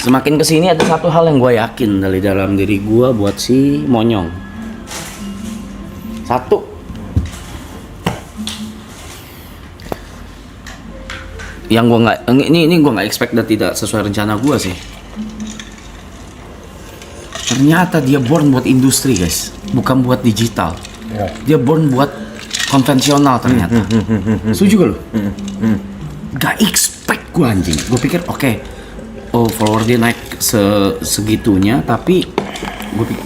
Semakin kesini ada satu hal yang gue yakin dari dalam diri gue buat si Monyong. Satu, yang gue nggak, ini gue nggak expect dan tidak sesuai rencana gue sih. Ternyata dia born buat industri guys, bukan buat digital. Dia born buat konvensional ternyata. Setuju gak lu? Gak expect gue anjing. Gue pikir oke, oh follower dia naik segitunya, tapi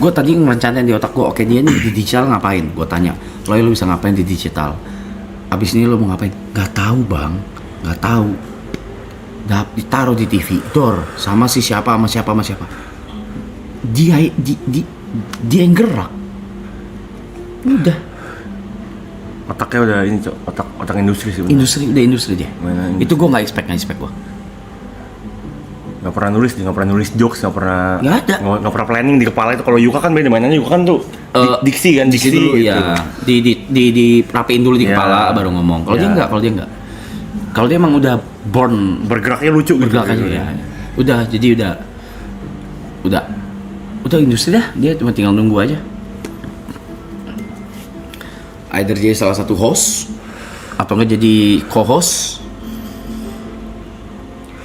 gue tadi ngerencanain di otak gue, oke dia nih di digital ngapain? Gue tanya, lo bisa ngapain di digital? Abis ini lo mau ngapain? Gak tahu bang, gak tahu. Ditaruh di TV, door sama si siapa. Dia yang gerak. Udah. Otaknya udah ini cok, otak industri sih. Industri dia. Itu gue nggak expect gue. Nggak pernah nulis jokes, nggak pernah planning di kepala itu. Kalau Yuka kan beda mainannya. Yuka kan tuh diksi dulu gitu. Ya. Di rapiin dulu di kepala baru ngomong. Kalau dia enggak. Kalau dia emang udah born bergeraknya lucu gitu. Bergerak aja ya. Udah industri dah. Dia cuma tinggal nunggu aja. Either jadi salah satu host atau enggak jadi co-host.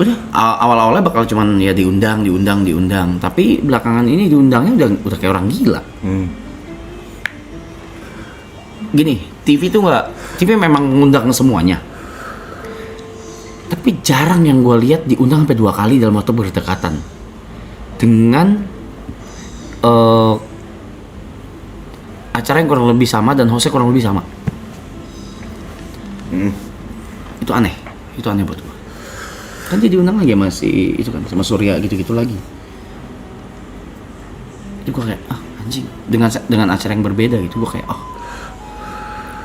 Udah awal-awalnya bakal cuman ya diundang, tapi belakangan ini diundangnya udah kayak orang gila. Gini, TV memang ngundang semuanya. Tapi jarang yang gue lihat diundang sampai 2 kali dalam waktu berdekatan dengan acara yang kurang lebih sama dan hostnya kurang lebih sama. Itu aneh buat gue. Kan dia diundang lagi masih itu kan sama Surya gitu lagi. Itu gue kayak anjing, dengan acara yang berbeda gitu gue kayak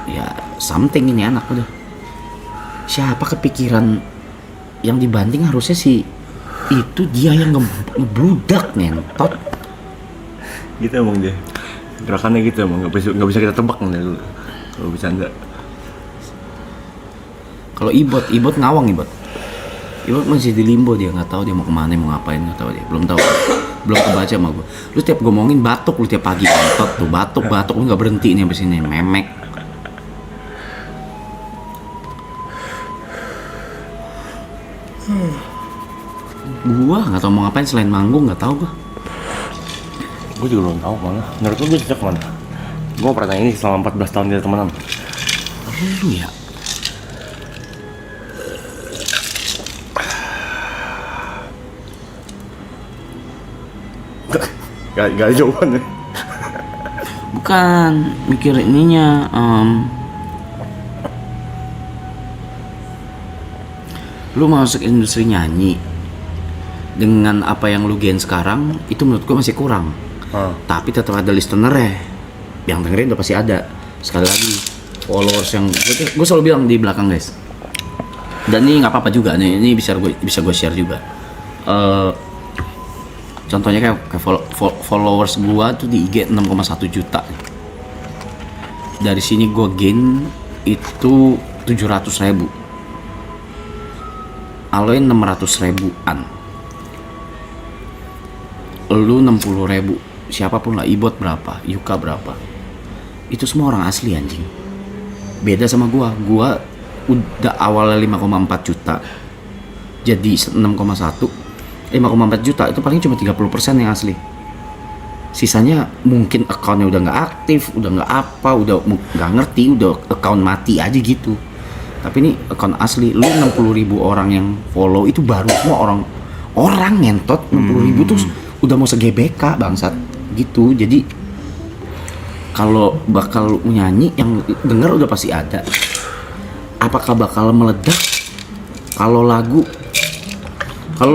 ya something ini anak udah. Siapa kepikiran yang dibanting harusnya sih itu dia yang ngebludak nentot. Gitu emang dia. Gerakannya gitu emang nggak bisa kita tebak nih dulu. Kalau bercanda. Kalau Ibot ngawang Ibot masih di limbo, dia nggak tahu dia mau kemana, mau ngapain, nggak tahu dia, belum kebaca sama gue. Lu tiap gue ngomongin batuk lu tiap pagi nentot tuh batuk lu nggak berhenti nih abis ini memek. Gua nggak tahu mau ngapain selain manggung, nggak tahu gua. Gue juga belum tahu mana. Menurut lu gue cocok mana? Gue pernah tanya ini selama 14 tahun dia temenan. Lu ya. Gak ada jawabannya. Bukan mikir ininya. Lu masuk industri nyanyi dengan apa yang lu gain sekarang itu menurut gua masih kurang. Tapi tetap ada listener yang dengerin udah pasti ada. Sekali lagi followers yang gue selalu bilang di belakang guys. Dan ini nggak apa-apa juga nih, ini bisa gue share juga. Contohnya kayak followers gue tuh di IG 6,1 juta. Dari sini gue gain itu 700.000. Aloy 600.000-an. Lu 60.000. Siapapun lah, Ibot berapa, Yuka berapa. Itu semua orang asli anjing. Beda sama gua udah awalnya 5,4 juta. Jadi 5,4 juta itu paling cuma 30% yang asli. Sisanya mungkin akunnya udah nggak aktif, udah nggak apa, udah nggak ngerti, udah akun mati aja gitu. Tapi ini akun asli, lu 60.000 orang yang follow itu baru semua orang ngentot. 60.000 tuh udah mau se-GBK bangsat gitu. Jadi kalau bakal nyanyi yang denger udah pasti ada. Apakah bakal meledak? Kalau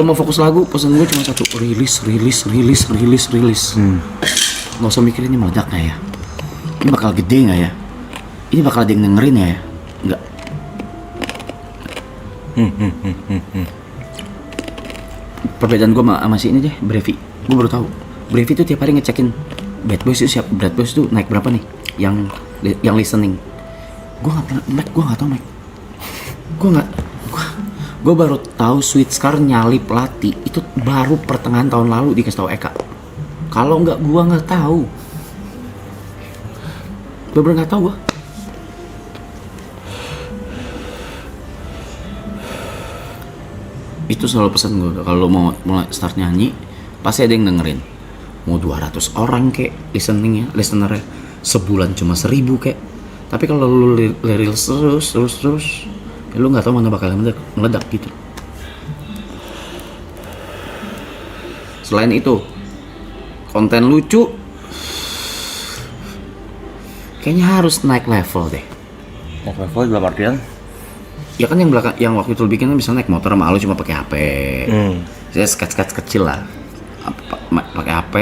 mau fokus lagu, pesan gue cuma satu, rilis. Nggak usah mikirin ini meledak nggak ya, ini bakal gede nggak ya, ini bakal ada yang dengerin ya, nggak. Perbedaan gue sama si ini deh, Brevi. Gue baru tahu Brevi tuh tiap hari ngecekin Bad Boys itu siapa, Bad Boys tuh naik berapa nih yang listening. Gue nggak pernah, gue nggak tahu Mac. Gue baru tahu Sweet Scar nyalip Lati itu baru pertengahan tahun lalu dikasih tahu Eka. Kalau nggak gue nggak tahu. Bener nggak tahu gue. Itu selalu pesan gue kalau mau mulai start nyanyi pasti ada yang dengerin. Mau 200 orang kek listenernya, sebulan cuma 1000 kek. Tapi kalau lu liris terus ya lu nggak tahu mana bakal meledak gitu. Selain itu, konten lucu kayaknya harus naik level deh. Naik level dalam artian? Ya kan yang belakang, yang waktu itu lu bikin bisa naik motor sama lu cuma pakai HP. Saya sketch kecil lah. Pakai HP,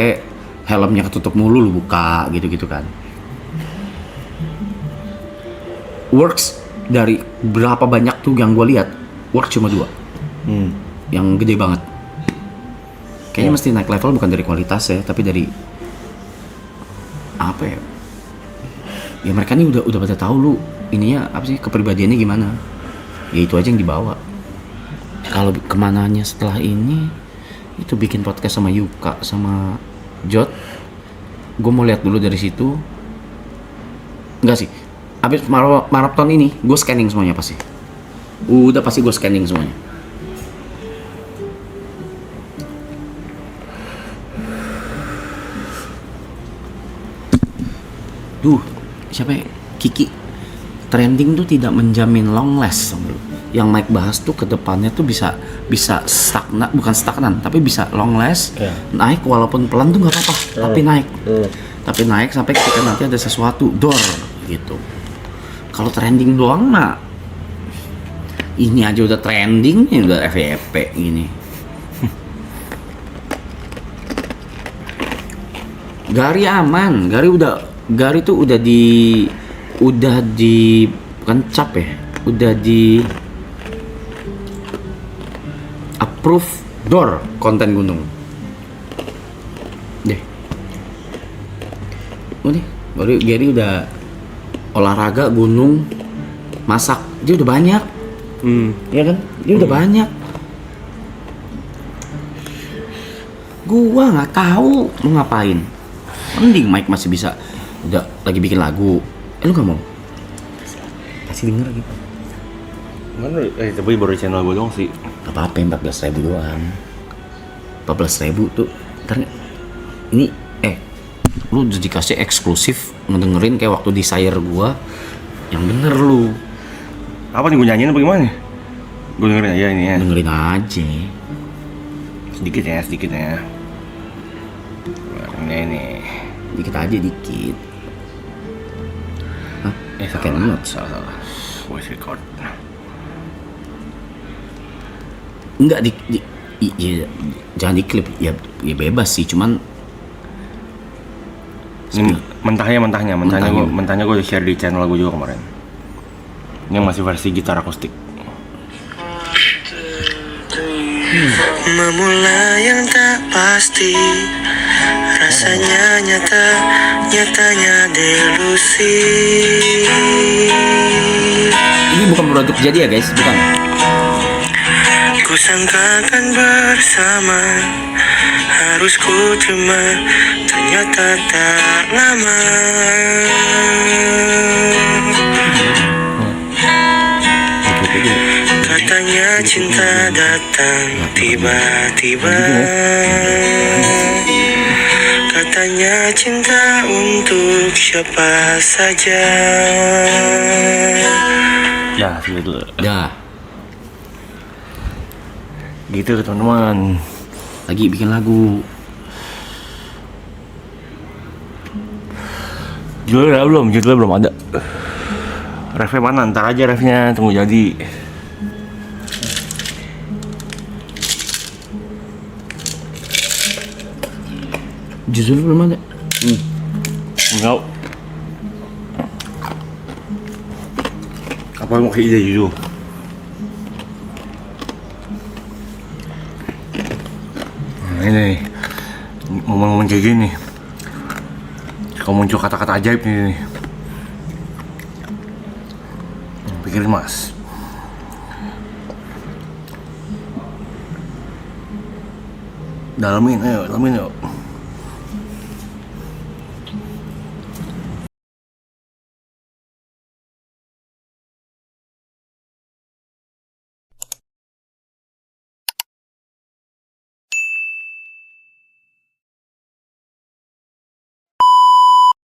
helmnya ketutup mulu lu buka gitu-gitu kan. Works dari berapa banyak tuh yang gue lihat, works cuma 2. Yang gede banget. Kayaknya mesti naik level bukan dari kualitas ya, tapi dari apa ya? Ya mereka ini udah pada tahu lu ininya apa sih, kepribadiannya gimana. Ya itu aja yang dibawa. Kalau kemananya setelah ini, itu bikin podcast sama Yuka sama Jot. Gue mau lihat dulu dari situ. Enggak sih. Habis maraton ini, gue scanning semuanya pasti. Udah pasti gue scanning semuanya. Duh, siapa ya? Kiki. Trending tuh tidak menjamin long last. Yang Mike bahas tuh ke depannya tuh bisa stagnan, bukan stagnan, tapi bisa long last. Naik walaupun pelan tuh nggak apa-apa, tapi naik. Tapi naik sampai ketika nanti ada sesuatu door gitu. Kalau trending doang mah ini aja udah trending, ini udah FYP gini. Gary aman, Gary tuh udah di bukan cap ya, udah di approve door konten gunung. Deh. Udah, Gary udah olahraga, gunung, masak, dia udah banyak. Iya kan? Dia udah banyak. Gua nggak tahu mau ngapain. Mending Mike masih bisa, udah lagi bikin lagu. Lu nggak mau? Kasih denger gitu. Mana? Tapi baru channel gue doang sih. Gak apa-apa, 14.000 doang. 14.000 tuh. Ntar ini lu udah dikasih eksklusif ngedengerin kayak waktu di Sayer gua. Yang denger lu. Apa nih, gue nyanyiin apa gimana? Gue dengerin aja ini ya. Dengerin aja. Sedikit ya. Ini. Dikit aja dikit. Hah? Pakai note. Salah. Voice record. Enggak ya, jangan diklip ya bebas sih, cuman ini mentahnya gue share di channel gue juga kemarin. Ini masih versi gitar akustik. Memulai yang tak pasti, rasanya nyatanya delusi. Ini bukan produk jadi ya guys, bukan. Kusangkakan bersama, harus ku terima, ternyata tak lama. Katanya cinta datang tiba-tiba, katanya cinta untuk siapa saja. Ya, segitu dulu. Ya, Gitu teman-teman. lagi bikin lagu. Judulnya belum ada. Refnya mana? Ntar aja refnya, tunggu jadi. Judul belum ada. Enggak. Apa mau ide judul? Nah, ini ngomong-ngomong kayak gini. Kalau muncul kata-kata ajaib nih. Pikirin Mas. Dalamin, ayo, dalamin yuk.